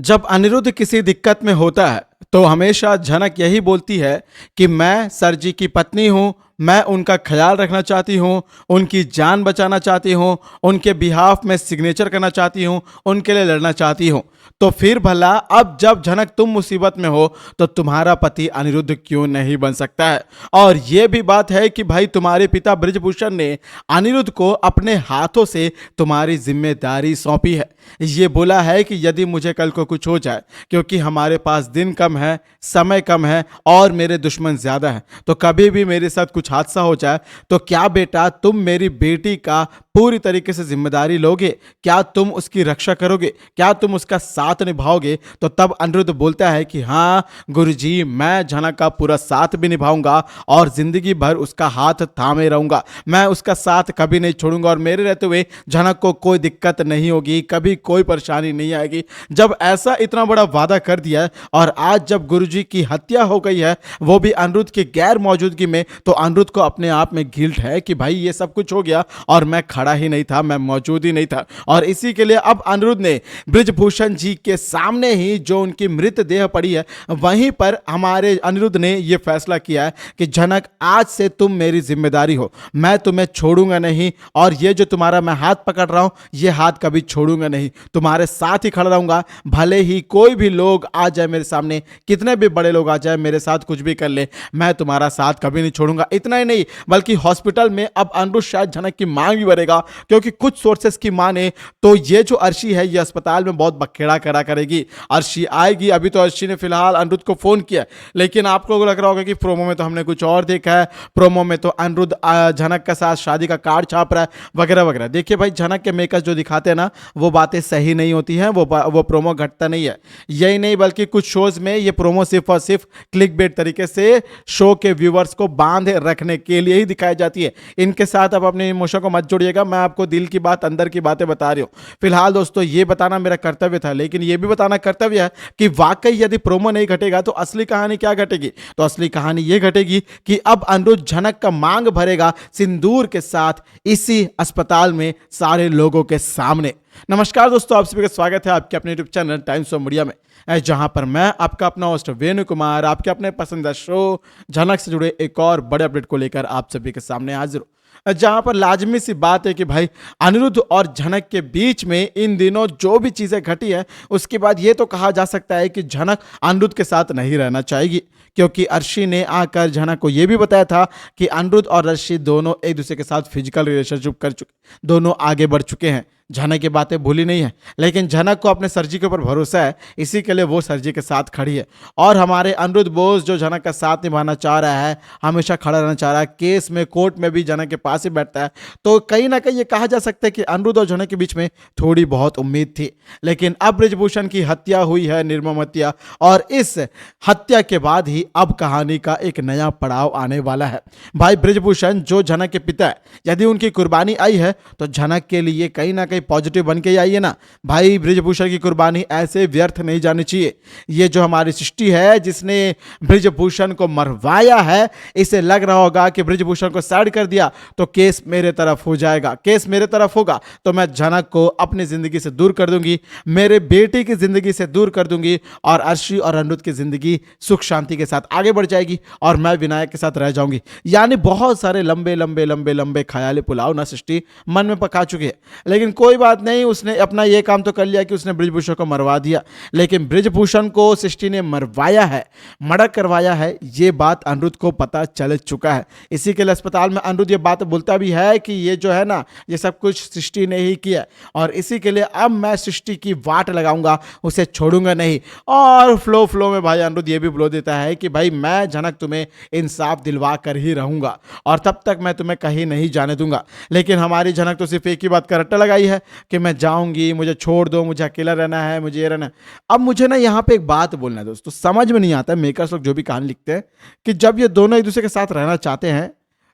जब अनिरुद्ध किसी दिक्कत में होता है तो हमेशा झनक यही बोलती है कि मैं सर जी की पत्नी हूँ। मैं उनका ख्याल रखना चाहती हूँ, उनकी जान बचाना चाहती हूँ, उनके बिहाफ में सिग्नेचर करना चाहती हूँ, उनके लिए लड़ना चाहती हूँ। तो फिर भला अब जब झनक तुम मुसीबत में हो तो तुम्हारा पति अनिरुद्ध क्यों नहीं बन सकता है। और यह भी बात है कि भाई तुम्हारे पिता बृजभूषण ने अनिरुद्ध को अपने हाथों से तुम्हारी जिम्मेदारी सौंपी है। ये बोला है कि यदि मुझे कल को कुछ हो जाए, क्योंकि हमारे पास दिन कम है, समय कम है और मेरे दुश्मन ज्यादा हैं, तो कभी भी मेरे साथ कुछ हादसा हो जाए तो क्या बेटा तुम मेरी बेटी का पूरी तरीके से जिम्मेदारी लोगे? क्या तुम उसकी रक्षा करोगे? क्या तुम उसका साथ निभाओगे? तो तब अनिरुद्ध बोलता है कि हाँ गुरुजी, मैं झनक का पूरा साथ भी निभाऊंगा और जिंदगी भर उसका हाथ थामे रहूंगा। मैं उसका साथ कभी नहीं छोड़ूंगा और मेरे रहते हुए झनक को कोई दिक्कत नहीं होगी, कभी कोई परेशानी नहीं आएगी। जब ऐसा इतना बड़ा वादा कर दिया है और आज जब गुरुजी की हत्या हो गई है, वो भी अनिरुद्ध की गैर मौजूदगी में, तो अनिरुद्ध को अपने आप में गिल्ट है कि भाई ये सब कुछ हो गया और मैं खड़ा ही नहीं था, मैं मौजूद ही नहीं था। और इसी के लिए अब अनिरुद्ध ने बृजभूषण जी के सामने ही जो उनकी मृत देह पड़ी है, वहीं पर हमारे अनिरुद्ध ने यह फैसला किया है कि झनक आज से तुम मेरी जिम्मेदारी हो, मैं तुम्हें छोड़ूंगा नहीं। और ये जो तुम्हारा मैं हाथ पकड़ रहा हूं, ये हाथ कभी छोड़ूंगा नहीं, तुम्हारे साथ ही खड़ा रहूंगा। भले ही कोई भी लोग आ जाए मेरे सामने, कितने भी बड़े लोग आ जाए मेरे साथ कुछ भी कर ले, मैं तुम्हारा साथ कभी नहीं छोड़ूंगा। इतना ही नहीं बल्कि हॉस्पिटल में अब अनिरुद्ध शायद झनक की मांग भी भरेगा, क्योंकि कुछ सोर्सेस की माने तो ये जो अर्शी है ये अस्पताल में बहुत बखेड़ा करा करेगी। अर्शी आएगी। अभी तो अर्शी ने फिलहाल अनिरुद्ध को फोन किया, लेकिन आपको लग रहा होगा कि प्रोमो में तो हमने कुछ और देखा है। प्रोमो में तो अनिरुद्ध झनक के साथ शादी का कार्ड छाप रहा है वगैरह वगैरह। देखिए भाई, झनक के मेकर्स जो दिखाते हैं ना, वो बातें सही नहीं होती हैं, वो प्रोमो घटता नहीं है। यही नहीं बल्कि कुछ शोज में ये प्रोमो सिर्फ और सिर्फ क्लिक बेट तरीके से शो के व्यूवर्स को बांधे रखने के लिए ही दिखाई जाती है। इनके साथ आप अपने इमोशन को मत जोड़िएगा, मैं आपको दिल की बात, अंदर की बातें बता रही हूं। फिलहाल दोस्तों ये बताना मेरा कर्तव्य था, लेकिन ये भी बताना कर्तव्य है कि वाकई यदि प्रोमो नहीं घटेगा तो असली कहानी क्या घटेगी। तो असली कहानी ये घटेगी कि अब अनिरुद्ध झनक का मांग भरेगा सिंदूर के साथ इसी अस्पताल में सारे लोगों के सामने। नमस्कार दोस्तों, आप सभी का स्वागत है आपके अपने YouTube channel times of media में, जहां पर मैं आपका अपना होस्ट वेणु कुमार आपके अपने पसंदीदा शो झनक से जुड़े एक और बड़े अपडेट को लेकर आप सभी के सामने हाजिर हूं। जहां पर लाजमी सी बात है कि भाई अनिरुद्ध और झनक के बीच में इन दिनों जो भी चीजें घटी है, उसके बाद ये तो कहा जा सकता है कि झनक अनिरुद्ध के साथ नहीं रहना चाहेगी, क्योंकि अर्शी ने आकर झनक को यह भी बताया था कि अनिरुद्ध और अर्शी दोनों एक दूसरे के साथ फिजिकल रिलेशनशिप कर चुके, दोनों आगे बढ़ चुके हैं। झनक की बातें भूली नहीं है, लेकिन झनक को अपने सरजी के ऊपर भरोसा है, इसी के लिए वो सरजी के साथ खड़ी है। और हमारे अनिरुद्ध बोस जो झनक का साथ निभाना चाह रहा है, हमेशा खड़ा रहना चाह रहा है, केस में कोर्ट में भी झनक के पास ही बैठता है, तो कहीं ना कहीं ये कहा जा सकता है कि अनिरुद्ध और झनक के बीच में थोड़ी बहुत उम्मीद थी। लेकिन अब बृजभूषण की हत्या हुई है, निर्मम हत्या, और इस हत्या के बाद ही अब कहानी का एक नया पड़ाव आने वाला है। भाई बृजभूषण जो झनक के पिता है, यदि उनकी कुर्बानी आई है तो झनक के लिए कहीं ना कहीं पॉजिटिव बन के ही आई है ना। भाई बृजभूषण की कुर्बानी ऐसे व्यर्थ नहीं जानी चाहिए। ये जो हमारी सृष्टि है जिसने बृजभूषण को मरवाया है, इसे लग रहा होगा कि बृजभूषण को साइड कर दिया तो केस मेरे तरफ हो जाएगा, केस मेरे तरफ होगा तो मैं झनक को अपनी जिंदगी से दूर कर दूंगी, मेरे बेटे की जिंदगी से दूर कर दूंगी, और अर्शी और अनिरुद्ध की जिंदगी सुख शांति के साथ आगे बढ़ जाएगी और मैं विनायक के साथ रह जाऊंगी। यानी बहुत सारे लंबे लंबे लंबे लंबे ख्याली पुलाव ना सृष्टि मन में पका चुके हैं। लेकिन कोई बात नहीं, उसने अपना यह काम तो कर लिया कि उसने बृजभूषण को मरवा दिया, लेकिन बृजभूषण को सृष्टि ने मरवाया है, मर्डर करवाया है, यह बात अनिरुद्ध को पता चल चुका है। इसी के लिए अस्पताल में अनिरुद्ध ये बात बोलता भी है कि ये जो है ना, ये सब कुछ सृष्टि ने ही किया, और इसी के लिए अब मैं सृष्टि की वाट लगाऊंगा, उसे छोड़ूंगा नहीं। और फ्लो में भाई अनिरुद्ध ये भी बोल देता है कि भाई मैं झनक तुम्हें इंसाफ दिलवा कर ही रहूंगा और तब तक मैं तुम्हें कहीं नहीं जाने दूंगा। लेकिन हमारी झनक तो सिर्फ एक ही बात का रट्टा लगाई है कि मैं जाऊंगी, मुझे छोड़ दो, मुझे अकेला रहना है, मुझे ये रहना है। अब मुझे ना यहाँ पे एक बात बोलना है दोस्तों, समझ में नहीं आता मेकर्स लोग जो भी कहानी लिखते हैं कि जब ये दोनों एक दूसरे के साथ रहना चाहते हैं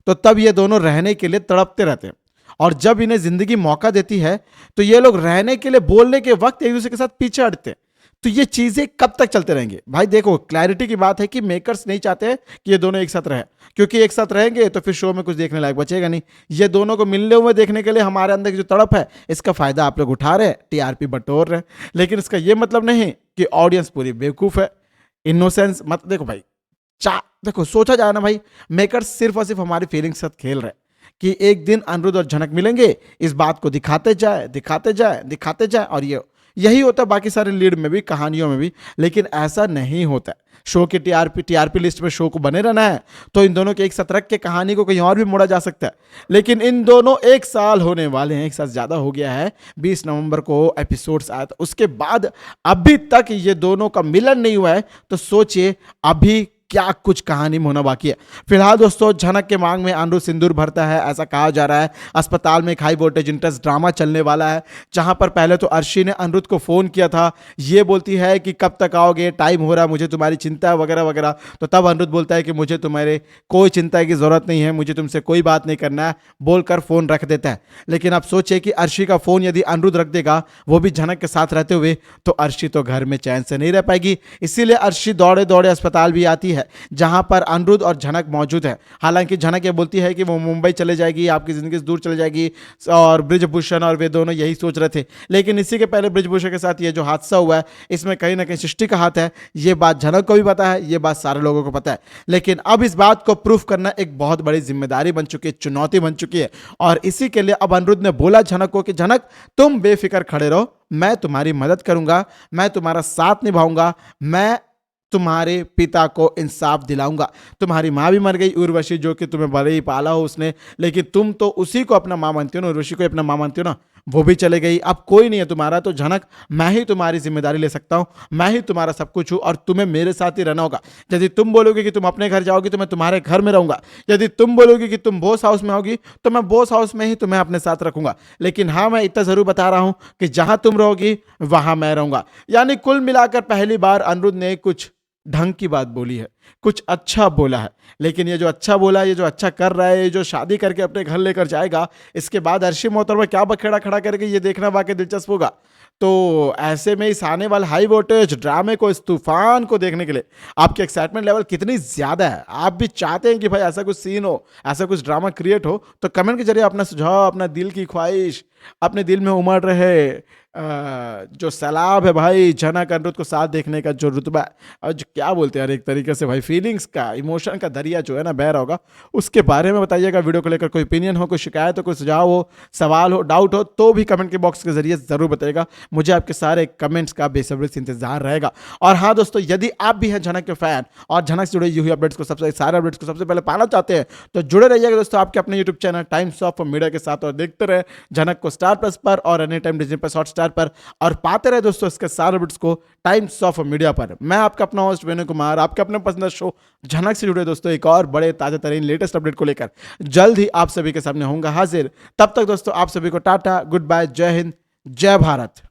तो तब ये दोनों रहने के लिए तड़पते रहते हैं, और जब इन्हें जिंदगी मौका देती है तो ये लोग रहने के लिए बोलने के वक्त एक दूसरे के साथ पीछे हटते हैं। तो ये चीजें कब तक चलते रहेंगे भाई? देखो, क्लैरिटी की बात है कि मेकर्स नहीं चाहते हैं कि ये दोनों एक साथ रहे, क्योंकि एक साथ रहेंगे तो फिर शो में कुछ देखने लायक बचेगा नहीं। ये दोनों को मिलने हुए देखने के लिए हमारे अंदर की जो तड़प है, इसका फायदा आप लोग उठा रहे हैं, टीआरपी बटोर रहे हैं, लेकिन इसका ये मतलब नहीं कि ऑडियंस पूरी बेवकूफ है। इनोसेंस मत देखो भाई, देखो सोचा जाए ना भाई, मेकर्स सिर्फ और सिर्फ हमारी फीलिंग के साथ खेल रहे हैं कि एक दिन अनिरुद्ध और झनक मिलेंगे, इस बात को दिखाते जाए दिखाते जाए दिखाते जाए, और ये यही होता है बाकी सारे लीड में भी, कहानियों में भी। लेकिन ऐसा नहीं होता है। शो की टीआरपी लिस्ट में शो को बने रहना है तो इन दोनों के एक साथ रख के कहानी को कहीं और भी मोड़ा जा सकता है। लेकिन इन दोनों एक साल होने वाले हैं, एक साथ ज्यादा हो गया है, 20 नवंबर को एपिसोड्स आया था, उसके बाद अभी तक ये दोनों का मिलन नहीं हुआ है। तो सोचिए अभी क्या कुछ कहानी में होना बाकी है। फिलहाल दोस्तों, झनक के मांग में अनिरुद्ध सिंदूर भरता है, ऐसा कहा जा रहा है। अस्पताल में एक हाई वोल्टेज इंटरेस्ट ड्रामा चलने वाला है, जहां पर पहले तो अर्शी ने अनिरुद्ध को फोन किया था, ये बोलती है कि कब तक आओगे, टाइम हो रहा है, मुझे तुम्हारी चिंता है वगैरह वगैरह। तो तब अनिरुद्ध बोलता है कि मुझे तुम्हारे कोई चिंता की जरूरत नहीं है, मुझे तुमसे कोई बात नहीं करना है, बोलकर फोन रख देता है। लेकिन अब सोचिए कि अर्शी का फोन यदि अनिरुद्ध रख देगा, वो भी झनक के साथ रहते हुए, तो अर्शी तो घर में चैन से नहीं रह पाएगी। इसीलिए अर्शी दौड़े दौड़े अस्पताल भी आती है जहां पर अनिरुद्ध और झनक मौजूद है। हालांकि झनक ये बोलती है कि वो मुंबई चले जाएगी, आपकी जिंदगी से दूर चले जाएगी, और ब्रिजभूषण और वे दोनों यही सोच रहे थे। लेकिन इसी के पहले ब्रिजभूषण के साथ ये जो हादसा हुआ है, इसमें कहीं ना कहीं सृष्टि का हाथ है। ये बात झनक को भी पता है, ये बात सारे लोगों को पता है। लेकिन अब इस बात को प्रूफ करना एक बहुत बड़ी जिम्मेदारी बन चुकी है, चुनौती बन चुकी है। और इसी के लिए अब अनिरुद्ध ने बोला झनक को कि झनक, तुम बेफिक्र खड़े रहो, मैं तुम्हारी मदद करूंगा, मैं तुम्हारा साथ निभाऊंगा, मैं तुम्हारे पिता को इंसाफ दिलाऊंगा। तुम्हारी माँ भी मर गई, उर्वशी, जो कि तुम्हें भले ही पाला हो उसने, लेकिन तुम तो उसी को अपना माँ मानती हो ना, उर्वशी को अपना माँ मानती हो ना, वो भी चले गई। अब कोई नहीं है तुम्हारा, तो झनक मैं ही तुम्हारी जिम्मेदारी ले सकता हूँ, मैं ही तुम्हारा सब कुछ हूँ, और तुम्हें मेरे साथ ही रहना होगा। यदि तुम बोलोगे कि तुम अपने घर जाओगी तो मैं तुम्हारे घर में रहूंगा, यदि तुम बोलोगे कि तुम बोस हाउस में होगी तो मैं बोस हाउस में ही तुम्हें अपने साथ रखूंगा। लेकिन हाँ, मैं इतना जरूर बता रहा हूं कि जहां तुम रहोगी वहां मैं रहूंगा। यानी कुल मिलाकर पहली बार अनिरुद्ध ने कुछ ढंग की बात बोली है, कुछ अच्छा बोला है। लेकिन ये जो अच्छा बोला है, ये जो अच्छा कर रहा है, ये जो शादी करके अपने घर लेकर जाएगा, इसके बाद अर्शी मोहतरमा क्या बखेड़ा खड़ा करेगी, ये देखना वाकई दिलचस्प होगा। तो ऐसे में इस आने वाले हाई वोल्टेज ड्रामे को, इस तूफान को देखने के लिए आपकी एक्साइटमेंट लेवल कितनी ज्यादा है? आप भी चाहते हैं कि भाई ऐसा कुछ सीन हो, ऐसा कुछ ड्रामा क्रिएट हो? तो कमेंट के जरिए अपना सुझाव, अपना दिल की ख्वाहिश, अपने दिल में उमड़ रहे जो सैलाब है भाई, झनक अनिरुद्ध को साथ देखने का जो रुतबा है, और जो क्या बोलते हैं यार, एक तरीके से भाई फीलिंग्स का, इमोशन का दरिया जो है ना बह रहा होगा, उसके बारे में बताइएगा। वीडियो को लेकर कोई ओपिनियन हो, कोई शिकायत हो, कोई सुझाव हो, सवाल हो, डाउट हो, तो भी कमेंट के बॉक्स के जरिए जरूर बताइएगा। मुझे आपके सारे कमेंट्स का बेसब्री से इंतजार रहेगा। और हाँ दोस्तों, यदि आप भी हैं झनक के फैन और झनक से जुड़े यूही अपडेट्स को, सारे अपडेट्स को सबसे पहले पाना चाहते हैं, तो जुड़े रहिएगा दोस्तों आपके अपने YouTube channel times of media के साथ, और देखते रहे झनक को स्टार प्लस पर और any time Disney plus Hotstar पर, और पाते रहे दोस्तों इसके सारे अपडेट्स को टाइम्स ऑफ मीडिया पर। मैं आपका अपना होस्ट वेणु कुमार, आपके अपने पसंदीदा शो झनक से जुड़े दोस्तों एक और बड़े ताजा तरीन लेटेस्ट अपडेट को लेकर जल्द ही आप सभी के सामने होऊंगा हाजिर। तब तक दोस्तों आप सभी को टाटा, गुड बाय, जय हिंद, जय भारत।